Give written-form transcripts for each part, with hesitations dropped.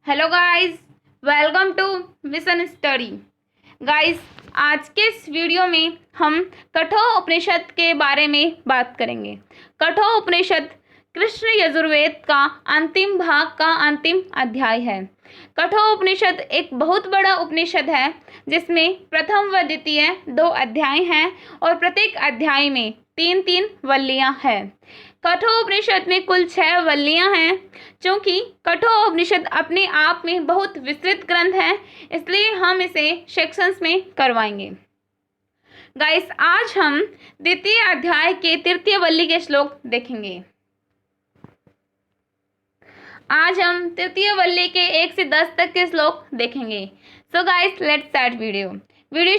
Hello guys, welcome to Mission Study. Guys, आज के इस वीडियो में हम कठोर उपनिषद के बारे में बात करेंगे। कठोर उपनिषद कृष्ण यजुर्वेद का अंतिम भाग का अंतिम अध्याय है। कठोर उपनिषद एक बहुत बड़ा उपनिषद है जिसमें प्रथम व द्वितीय 2 अध्याय हैं और प्रत्येक अध्याय में 3-3 वल्लियां हैं। कठोर उपनिषद में कुल 6 वल्लियां हैं। क्योंकि कठोर उपनिषद अपने आप में बहुत विस्तृत ग्रंथ है, इसलिए हम इसे सेक्शंस में करवाएंगे। गाइस, आज हम द्वितीय अध्याय के तृतीय वल्ली के श्लोक देखेंगे। आज हम तृतीय वल्ली के 1 से 10 तक के श्लोक देखेंगे। सो गाइस, लेट्स स्टार्ट वीडियो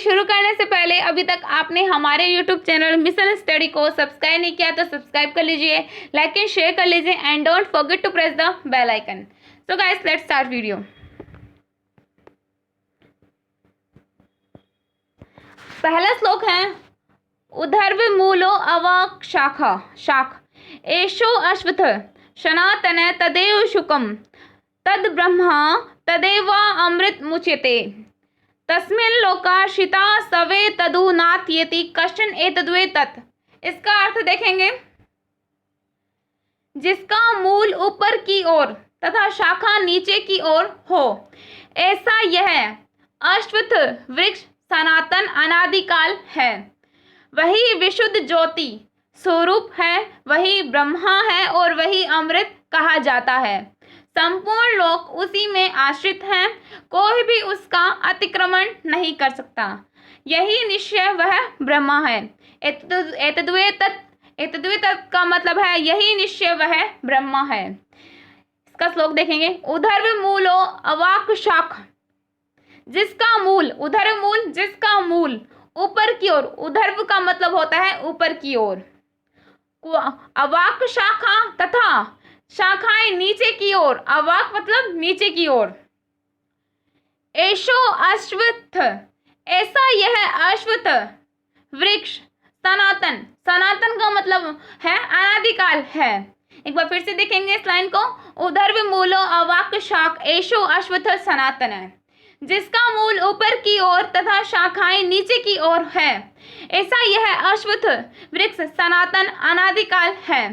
शुरू करने से पहले अभी तक आपने हमारे YouTube चैनल मिशन स्टडी को सब्सक्राइब नहीं किया तो सब्सक्राइब कर लीजिए, लाइक एंड शेयर कर लीजिए and don't forget to press the bell icon. So guys, let's start video. पहला श्लोक है उधर्व मूलो अवाक शाख एषो अश्वथ सनातन तदेव शुकम तद ब्रह्मा तदेव अमृत मुच्यते तस्मिन् लोकाश्रिता सवे तदु नात्येति कश्चन एतद्वे तत्। इसका अर्थ देखेंगे, जिसका मूल ऊपर की ओर तथा शाखा नीचे की ओर हो, ऐसा यह अश्वत्थ वृक्ष सनातन अनादिकाल है। वही विशुद्ध ज्योति स्वरूप है, वही ब्रह्मा है और वही अमृत कहा जाता है। संपूर्ण लोक उसी में आश्रित हैं, कोई भी उसका अतिक्रमण नहीं कर सकता। यही निश्चय वह ब्रह्मा है। एतद्वे तत् का मतलब है यही निश्चय वह ब्रह्मा है। इसका श्लोक देखेंगे। उधर्व मूलो अवाक शाख, जिसका मूल, उधर्व मूल जिसका मूल ऊपर की ओर, उधर्व का मतलब होता है ऊपर की ओर, अवाक शाखा तथा शाखाएं नीचे की ओर, अवाक मतलब नीचे की ओर। एषो अश्वत्थ, ऐसा यह अश्वत्थ वृक्ष सनातन, सनातन का मतलब है अनादिकाल है। एक बार फिर से देखेंगे इस लाइन को। उधर्व मूलो अवाक शाख एषो अश्वत्थ सनातन है, जिसका मूल ऊपर की ओर तथा शाखाएं नीचे की ओर है, ऐसा यह अश्वत्थ वृक्ष सनातन अनादिकाल है।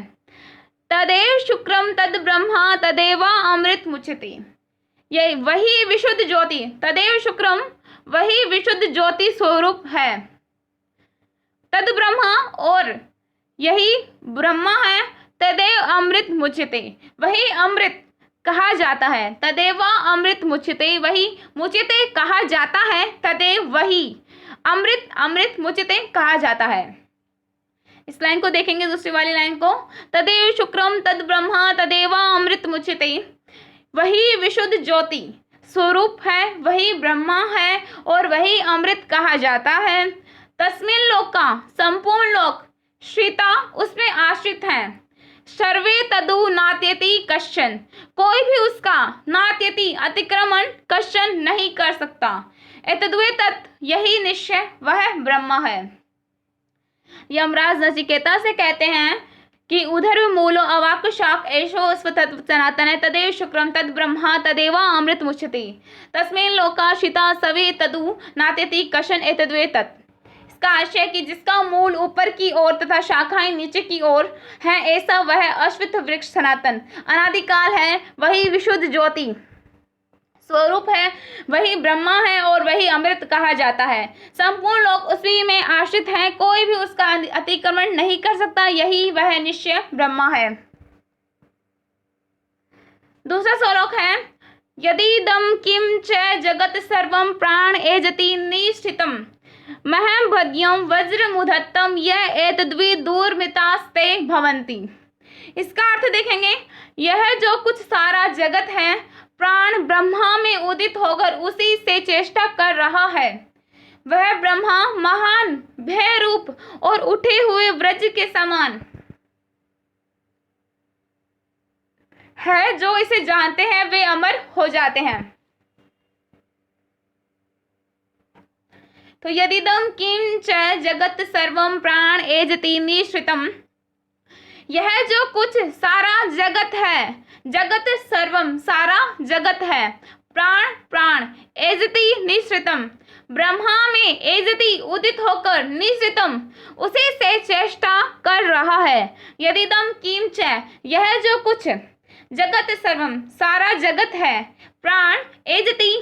तदेव शुक्रम तद ब्रह्मा तदेवा अमृत मुच्यते। ये वही विशुद्ध ज्योति, तदेव शुक्रम वही विशुद्ध ज्योति स्वरूप है। तद ब्रह्मा और यही ब्रह्मा है। तदेव अमृत मुच्यते, वही अमृत कहा जाता है। तदेवा अमृत मुच्यते, वही मुच्यते कहा जाता है। तदेव वही अमृत मुच्यते कहा जाता है। इस लाइन को देखेंगे, दूसरी वाली लाइन को। तदेव शुक्रम तद ब्रह्मा तदेवा अमृत मुच्यते, वही विशुद्ध ज्योति स्वरूप है, वही ब्रह्मा है और वही अमृत कहा जाता है। तस्मिन् लोका, संपूर्ण लोक, श्रिता उसमें आश्रित हैं। सर्वे तदु नात्यति कश्चन, कोई भी उसका नात्यति अतिक्रमण कश्चन नहीं कर सकता। एतद्वे तत्, यही निश्चय वह ब्रह्मा है। यमराज नचिकेता से कहते हैं कि उधर्व मूलो अवाक शाख एषो अश्वत्थ सनातन तदेव शुक्रम तद ब्रह्मा तदेवा अमृत मुच्यते तस्मिन् लोकाश्रिता सवे तदु नात्यति कश्चन एतद्वे तत्। इसका आशय कि जिसका मूल ऊपर की ओर तथा शाखाएं नीचे की ओर है, ऐसा वह अश्वत्थ वृक्ष सनातन अनादिकाल है, वही विशुद्ध ज्योति स्वरूप है, वही ब्रह्मा है और वही अमृत कहा जाता है। संपूर्ण लोग उसी में आश्रित हैं, कोई भी उसका अतिक्रमण नहीं कर सकता, यही वह निश्चय ब्रह्मा है। दूसरा श्लोक है यदिदं किं च जगत् सर्वं प्राण एजति निष्ठितं महं भद्यं वज्रमुद्धतं य एतद्वि दूरमितास्ते भवन्ति। इसका अर्थ देखेंगे, यह जो कुछ सारा जगत है, प्राण ब्रह्मा में उदित होकर उसी से चेष्टा कर रहा है। वह ब्रह्मा महान भय रूप और उठे हुए वज्र के समान है। जो इसे जानते हैं वे अमर हो जाते हैं। तो यदिदं किं च जगत् सर्वं प्राण एजति निश्रितम्, यह जो कुछ सारा जगत है, जगत सर्वम सारा जगत है। प्राण प्राण एजति निश्रितम, ब्रह्मा में एजति उदित होकर निश्रितम उसी से चेष्टा कर रहा है। यदिदम किंच, यह जो कुछ, जगत सर्वम सारा जगत है। प्राण एजति,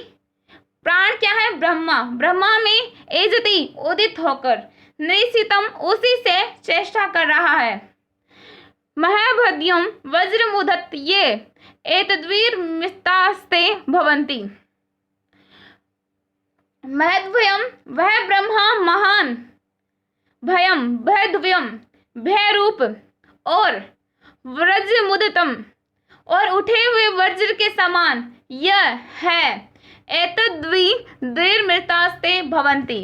प्राण क्या है? ब्रह्मा, ब्रह्मा में एजति उदित होकर निश्रितम उसी से चेष्टा कर रहा है। महाभद्यम वज्रमुदत ये एतद्वीर मिस्तास्ते भवन्ति, महद्भयम वह ब्रह्मा महान, भयम भयद्वयम भयरूप, और वज्रमुदितम और उठे हुए वज्र के समान यह है। एतद्वी द्विर्मृतास्ते भवन्ति,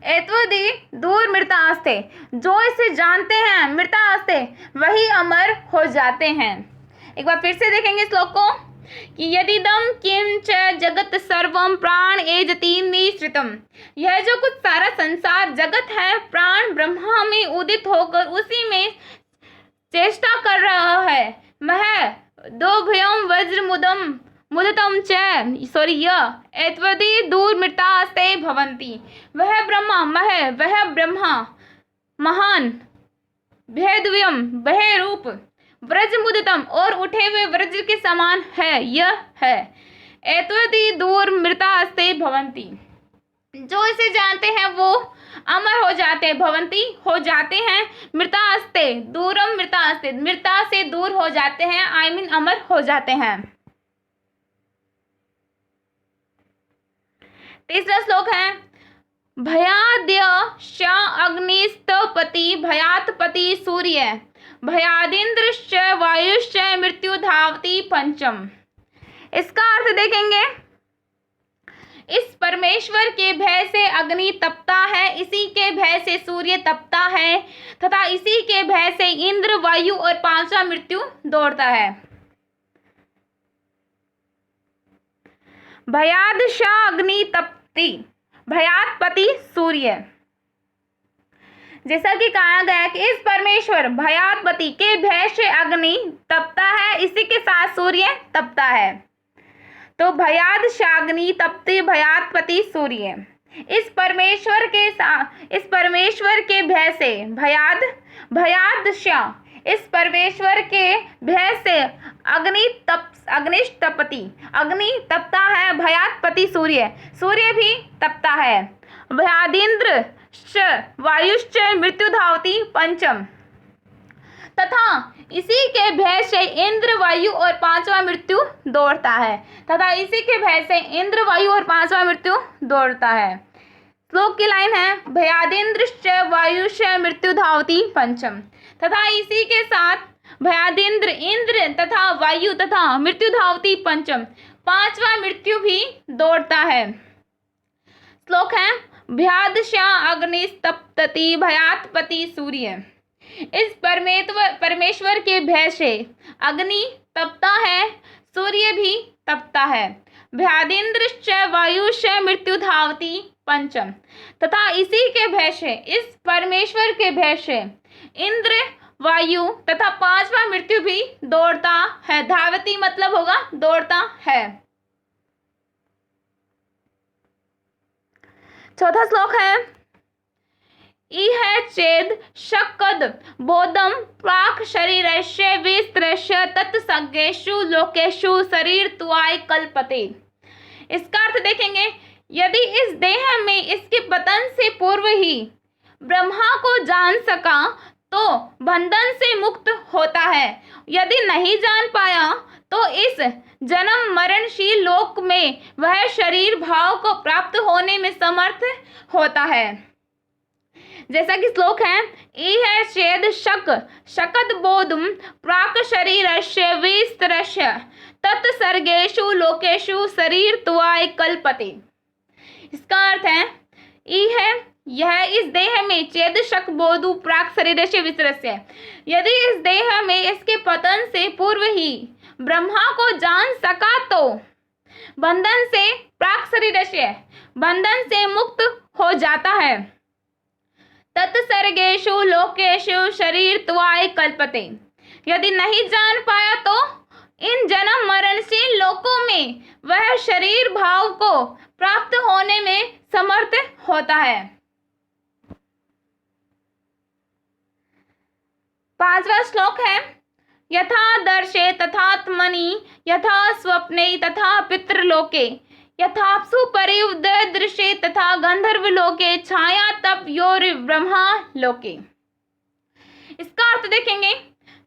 एतद्वी दूर मृतास्ते, जो इसे जानते हैं, मृतास्ते वही अमर हो जाते हैं। एक बार फिर से देखेंगे श्लोक को कि यदिदम किंच जगत सर्वम प्राण एजति निश्रितम, यह जो कुछ सारा संसार जगत है प्राण ब्रह्मा में उदित होकर उसी में चेष्टा कर रहा है। मह दो भयम वज्र मुदम मुदतम एतवदी दूर मृतास्ते भवन्ति, वह ब्रह्मा मह वह ब्रह्मा महान, भेदव्यम वह रूप, व्रज मुदितम और उठे हुए वज्र के समान है, यह है। एतवदी दूर मृतास्ते भवन्ति, जो इसे जानते हैं वो अमर हो जाते हैं, भवंती हो जाते हैं, मृतास्ते दूरम मृतास्ते मृता से दूर हो जाते हैं, आई मीन अमर हो जाते हैं। तीसरा श्लोक है भयाद्य श अग्निस्तपति भयातपति सूर्य भयादिन्द्रश्च वायुश्च मृत्यु धावती पंचम। इसका अर्थ देखेंगे, इस परमेश्वर के भय से अग्नि तपता है, इसी के भय से सूर्य तपता है तथा इसी के भय से इंद्र वायु और पांचवा मृत्यु दौड़ता है। भयादशा अग्नि तपति भयातपति सूर्य, जैसा कि कहा गया कि इस परमेश्वर भयातपति के भय से अग्नि तपता है, इसी के साथ सूर्य तपता है। तो भयाद शाग्नि तप्ति भयातपति सूर्य, इस परमेश्वर के भय से भयाद भयादशा, इस परमेश्वर के भय से अग्निष्टपति अग्नि तपता है, भयातपति सूर्य सूर्य भी तपता है। भयादिन्द्र वायुश्च मृत्यु धावती पंचम, तथा इसी के भय से इंद्र वायु और पांचवा मृत्यु दौड़ता है, तथा इसी के भय से इंद्र वायु और पांचवा मृत्यु दौड़ता है। श्लोक की लाइन है भयादिन्द्रश्च वायुश्च मृत्यु धावती पंचम, तथा इसी के साथ भयादिन्द्र इंद्र तथा वायु तथा मृत्यु धावती पंचम, पांचवा मृत्यु भी दौड़ता है। श्लोक है भयादशा अग्निस्तप्तति भयातपति सूर्य, इस परमेश्वर के भय से अग्नि तपता है, सूर्य भी तपता है। भयादिन्द्रश्च वायुश्च मृत्यु धावती पंचम, तथा इसी के भय से, इस परमेश्वर के भय से इंद्र वायु तथा पांचवा मृत्यु भी दौड़ता है। धावती मतलब होगा दौड़ता है। चौथा श्लोक है इह चेद शक्कद बोधम प्राक शरीरस्य विस्तरस्य तत्सज्ञेषु लोकेषु शरीर त्वाय कल्पते। इसका अर्थ देखेंगे, यदि इस देह में इसके पतन से पूर्व ही ब्रह्मा को जान सका तो बंधन से मुक्त होता है, यदि नहीं जान पाया तो इस जन्म मरणशील लोक में वह शरीर भाव को प्राप्त होने में समर्थ होता है। जैसा कि श्लोक है इह चेद शकद बोधुम प्राक शरीरस्य विस्तरस्य तत्सर्गेषु लोकेषु शरीर त्वाय कल्पते। इसका अर्थ है इह यह इस देह में चेद शक बोधु प्राक शरीरस्य विस्तरस्य, यदि इस देह में इसके पतन से पूर्व ही ब्रह्मा को जान सका तो बंधन से प्राक शरीरस्य बंधन से मुक्त हो जाता है। तत्सर्गेषु लोकेषु शरीर त्वाय कल्पते, यदि नहीं जान पाया तो इन जन्म मरणशील लोकों में वह शरीर भाव को प्राप्त होने में समर्थ होता है। 5वां श्लोक है, यथा दर्शे तथात्मनि यथा स्वप्ने तथा पितृलोके यथाप्सु परिव दृश्ये तथा गंधर्व लोके छाया तप योर ब्रह्मा लोके। इसका अर्थ देखेंगे,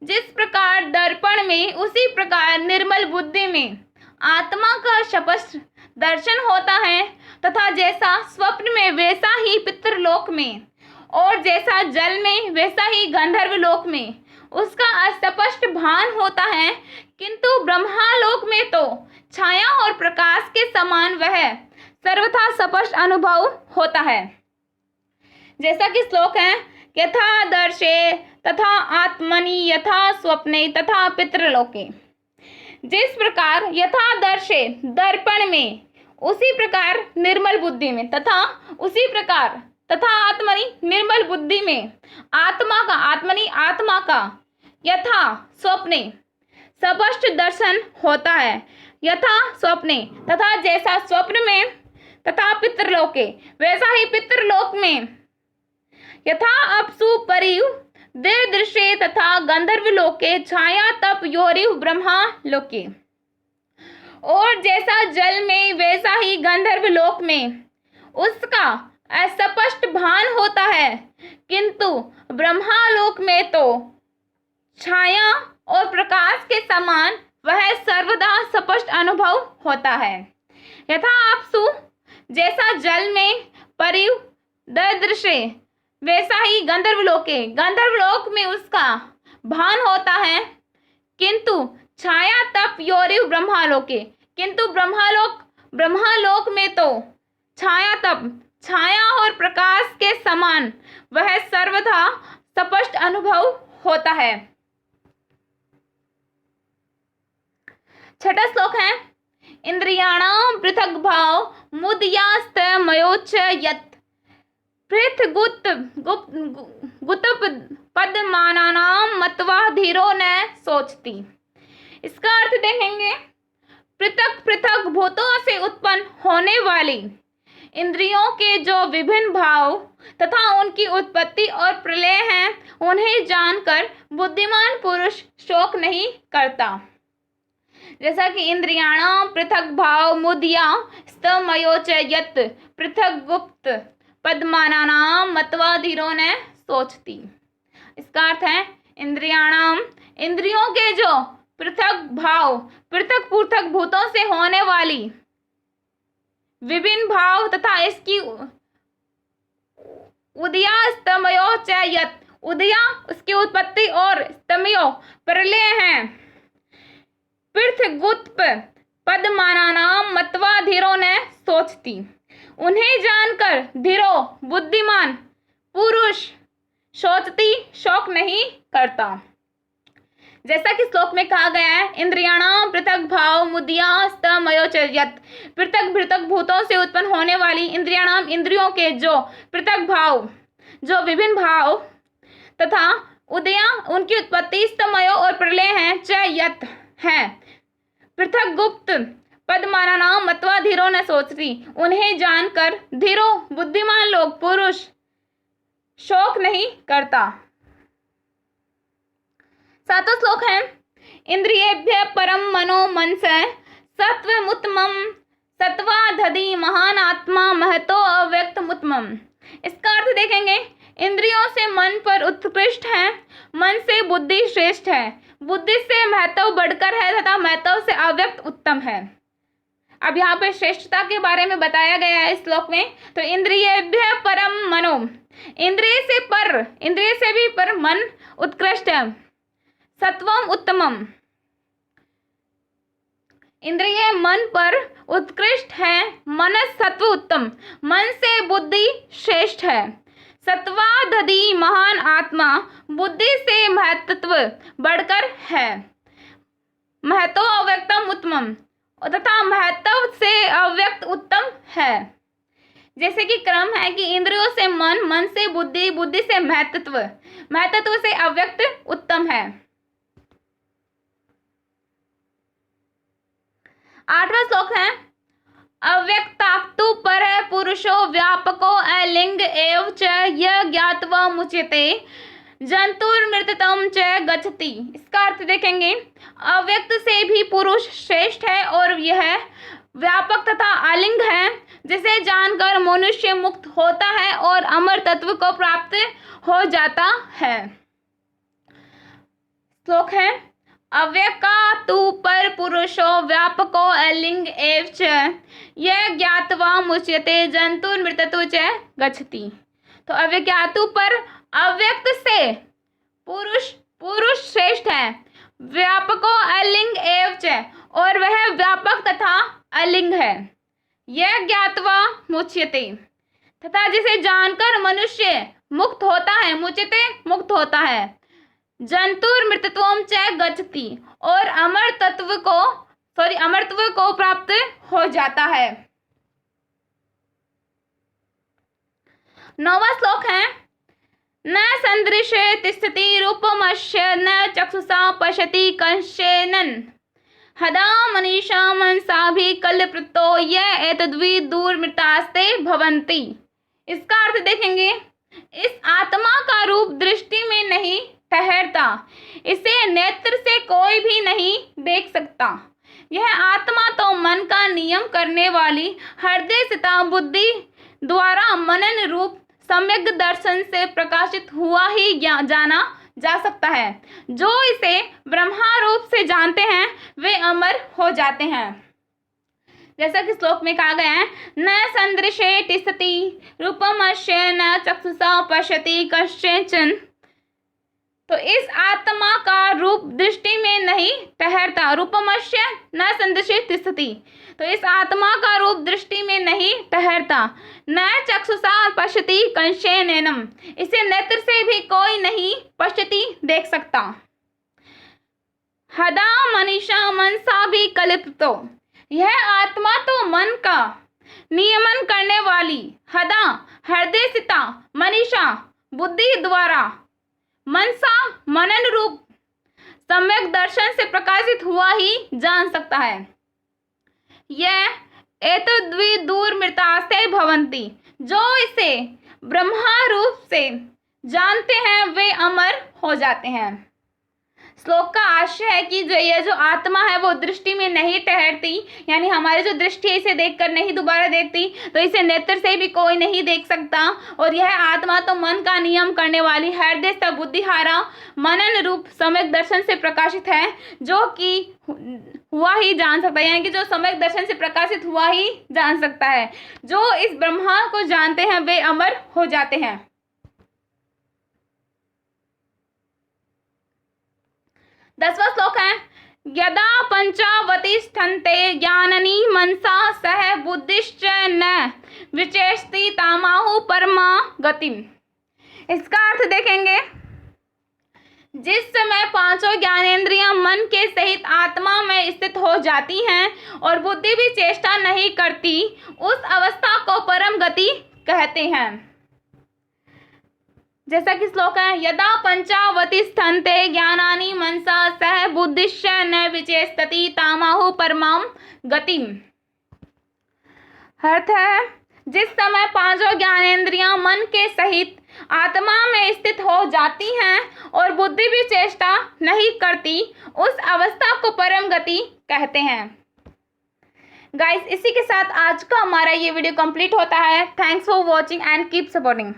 जिस प्रकार दर्पण में उसी प्रकार निर्मल बुद्धि में आत्मा का स्पष्ट दर्शन होता है तथा जैसा स्वप्न में वैसा ही पितृलोक में और जैसा जल में वैसा ही गंधर्व लोक में उसका अस्पष्ट भान होता है, किंतु ब्रह्मालोक में तो छाया और प्रकाश के समान वह सर्वथा स्पष्ट अनुभव होता है। जैसा कि श्लोक है, यथा दर्शे तथा आत्मनि यथा स्वप्ने तथा पितृलोके। जिस प्रकार यथा दर्शे दर्पण में उसी प्रकार निर्मल बुद्धि में तथा उसी प्रकार तथा आत्मनि निर्मल बुद्धि में आत्मा का यथा स्वप्ने स्पष्ट दर्शन होता है, यथा स्वप्ने तथा जैसा स्वप्न में तथा पितृलोके वैसा ही पितृलोक में यथा अपसु परिव दृश्ये तथा गंधर्व लोके छाया तप योरिव ब्रह्मा लोके। और जैसा जल में वैसा ही गंधर्व लोक में उसका अस्पष्ट भान होता है, किंतु ब्रह्मालोक में तो छाया और प्रकाश के समान वह सर्वदा स्पष्ट अनुभव होता है। यथा आपसु जैसा जल में परिव दृश्य वैसा ही गंधर्व लोक में उसका भान होता है, किंतु छाया तप योरिव ब्रह्मालोके। किंतु ब्रह्मालोक में तो छाया और प्रकाश के समान वह सर्वथा स्पष्ट अनुभव होता है। 6वां श्लोक है, इंद्रियाणां पृथक भाव मुदयास्तमयोच यत् पृथगुत पद्मानानां मत्वा धीरो न सोचती। इसका अर्थ देखेंगे, पृथक पृथक भूतों से उत्पन्न होने वाली इंद्रियों के जो विभिन्न भाव तथा उनकी उत्पत्ति और प्रलय हैं, उन्हें जानकर बुद्धिमान पुरुष शोक नहीं करता। जैसा कि इंद्रियाणां पृथक भाव मुदया स्तमयोच यत् पृथक गुप्त पद्मानानां मत्वा धीरो न सोचती। इसका अर्थ है, इंद्रियों के जो पृथक भाव पृथक पृथक भूतों से होने वाली विभिन्न भाव तथा इसकी उदया स्तमयो च यत् उदया उसकी उत्पत्ति और स्तमयो प्रलय हैं, पृथगुत्प पद्मानानां मत्वा धीरो न सोचती। उन्हें जानकर धीरो बुद्धिमान पुरुष सोचती शोक नहीं करता। जैसा कि श्लोक में कहा गया है, इंद्रियाणां पृथक भाव मुदया स्तमयो च यत् पृथक पृथक भूतों से उत्पन्न होने वाली इंद्रियों के जो पृथक भाव जो विभिन्न भाव तथा उदया उनकी उत्पत्ति स्तमयो और प्रलय हैं च यत् है पृथक गुप्त पद्मानानां मत्वा धीरो न सोचती। उन्हें जानकर धीरो बुद्धिमान लोग पुरुष शोक नहीं करता। 7वां श्लोक है, इंद्रियेभ्य परम मनो मनस सत्वमुत्तमं सत्वादधि महान आत्मा महतो अव्यक्तमुत्तमम्। इसका अर्थ देखेंगे, इंद्रियों से मन पर उत्कृष्ट है, मन से बुद्धि श्रेष्ठ है, बुद्धि से महत्व बढ़कर है तथा महत्व से अव्यक्त उत्तम है। अब यहाँ पे श्रेष्ठता के बारे में बताया गया है इस श्लोक में। तो इंद्रियेभ्य परम मनो, इंद्रिय से भी पर मन उत्कृष्ट है, सत्वम उत्तमम, इंद्रिय मन पर उत्कृष्ट है, मनस सत्व उत्तम, मन से बुद्धि श्रेष्ठ है, सत्वादधि महान आत्मा बुद्धि से महत्व बढ़कर है, महतो अव्यक्तम उत्तमम तथा महत्व से अव्यक्त उत्तम है। जैसे कि क्रम है कि इंद्रियों से मन, मन से बुद्धि, बुद्धि से महत्व, महत्व से अव्यक्त उत्तम है। 8वां श्लोक है अव्यक्ताक्तु पर पुरुषो व्यापको अलिंग एव च य ज्ञात्वा मुच्यते जंतुर्मृततम च गच्छति। इसका अर्थ देखेंगे, अव्यक्त से भी पुरुष श्रेष्ठ है और यह व्यापक तथा अलिंग है, जिसे जानकर मनुष्य मुक्त होता है और अमर तत्व को प्राप्त हो जाता है। श्लोक है अव्यक्ताक्तु पर पुरुषो व्यापको अलिंग एव च यह ज्ञात्वा मुच्यते जंतुर्मृतत्व च गच्छति। तो अव्यक्ताक्तु पर अव्यक्त से पुरुष श्रेष्ठ है, व्यापको अलिंग एव च और वह व्यापक तथा अलिंग है, यह ज्ञात्वा मुच्यते तथा जिसे जानकर मनुष्य मुक्त होता है, मुच्यते मुक्त होता है, जंतुर्मृतत्वम च गच्छति और अमरत्व को प्राप्त हो जाता है। 9वां श्लोक है न सन्दृशे तिष्ठति रूपमस्य न चक्षुषा पश्यति कश्चिन् हदा मनीषा मनसाभि कल्पितो ये एतद्वि दूरमृतास्ते भवन्ति। इसका अर्थ देखेंगे, इस आत्मा का रूप दृष्टि में नहीं ठहरता, इसे नेत्र से कोई भी नहीं देख सकता। यह आत्मा तो मन का नियम करने वाली हृदय स्थिता बुद्धि द्वारा मनन रूप सम्यक दर्शन से प्रकाशित हुआ ही जाना जा सकता है। जो इसे ब्रह्मा रूप से जानते हैं वे अमर हो जाते हैं। जैसा कि श्लोक में कहा गया है, न सन्दृशे तिष्ठति रूपमस्य न चक्षुषा पश्यति कश्चिन्। तो इस आत्मा का रूप दृष्टि में नहीं ठहरता, रूपमस्य न सन्दृशे तिष्ठति, तो इस आत्मा का रूप दृष्टि में नहीं ठहरता, न चक्षुषा पश्यति कश्चिन्, इसे नेत्र से भी कोई नहीं पश्यति देख सकता। हदा मनीषा मनसा भी कल्पितो, यह आत्मा तो मन का नियमन करने वाली हदा हृदय स्थिता मनीषा बुद्धि द्वारा मनसा मनन रूप सम्यक दर्शन से प्रकाशित हुआ ही जान सकता है। यह एतद्वि दूरमृतास्ते भवन्ति, जो इसे ब्रह्मा रूप से जानते हैं वे अमर हो जाते हैं। श्लोक का आशय है कि यह जो आत्मा है वो दृष्टि में नहीं ठहरती, यानी हमारी जो दृष्टि है इसे देखकर नहीं दोबारा देखती, तो इसे नेत्र से भी कोई नहीं देख सकता। और यह आत्मा तो मन का नियम करने वाली हृदय स्थित बुद्धिहारा मनन रूप सम्यक दर्शन से प्रकाशित है, जो कि हुआ ही जान सकता है, यानी कि जो सम्यक दर्शन से प्रकाशित हुआ ही जान सकता है। जो इस ब्रह्मा को जानते हैं वे अमर हो जाते हैं। 10वां श्लोक है यदा पंचावतिष्ठन्ते ज्ञाननी मनसा सह बुद्धिश्च न विचेष्टि तामाहु परमा गतिम। इसका अर्थ देखेंगे, जिस समय पांचों ज्ञानेंद्रियां मन के सहित आत्मा में स्थित हो जाती हैं और बुद्धि भी चेष्टा नहीं करती, उस अवस्था को परम गति कहते हैं। जैसा कि श्लोक है यदा पंचावतिष्ठन्ते ज्ञानानि मनसा सह बुद्धिश्च न विचेष्टति तामाहु परमाम गतिम। अर्थ है, जिस समय पांचों ज्ञानेंद्रियां मन के सहित आत्मा में स्थित हो जाती हैं और बुद्धि भी चेष्टा नहीं करती, उस अवस्था को परम गति कहते हैं। गाइस, इसी के साथ आज का हमारा ये वीडियो कंप्लीट होता है। Thanks for watching and keep supporting.